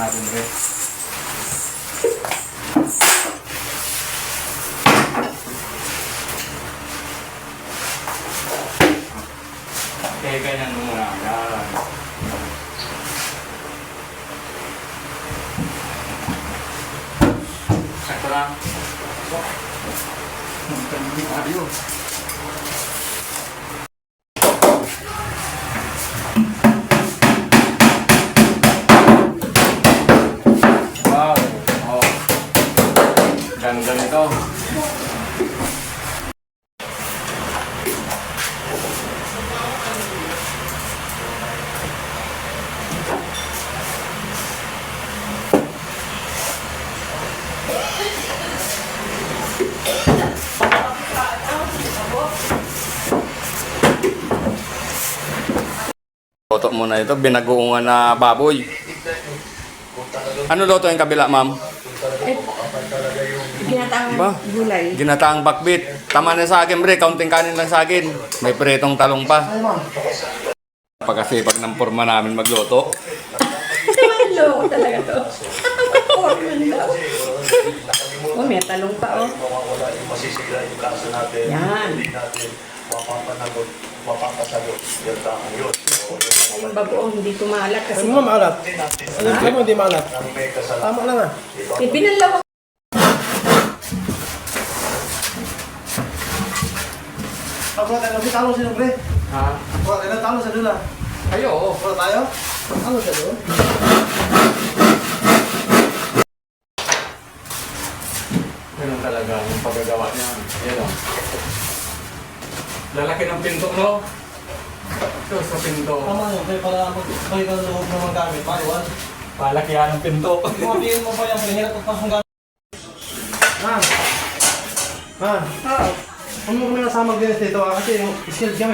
natin rin. Okay, ganyan muna. Yan. Sakto lang. Ayun. Ganda nito. Luto muna ito, binagoongan na baboy. Ano luto yung kabila, ma'am? Ginataang gulay. Ginataang bakbit. Tama na sa akin, bre. Kaunting kanin lang sa akin. May pritong talong pa. Pagkasipag ng forma namin magluto. Loko talaga to. Oh, may talong pa, oh. Yan. Yung bagoong hindi tumalat kasi... Ano maalat? Ano mo hindi maalat? Tama lang ah. Binalaw ako. Wala tayo, may talo sila pre. Ha? Wala tayo, talo sa dula. Ayo. Wala tayo? Talo sa dula. Ganun talaga yung paggagawa niya. Yan o. Lalaki ng pinto, no? Ito sa pinto. Tama yun, kaya para magbalik ang loob ng mga gamit. Maluwan. Palakihan ng pinto. Mabihin mo ba yung pinahirap at pasong gamit? Ha? Ha? Oo. Ano mo kami nasama din dito ah? Kasi yung skill kami.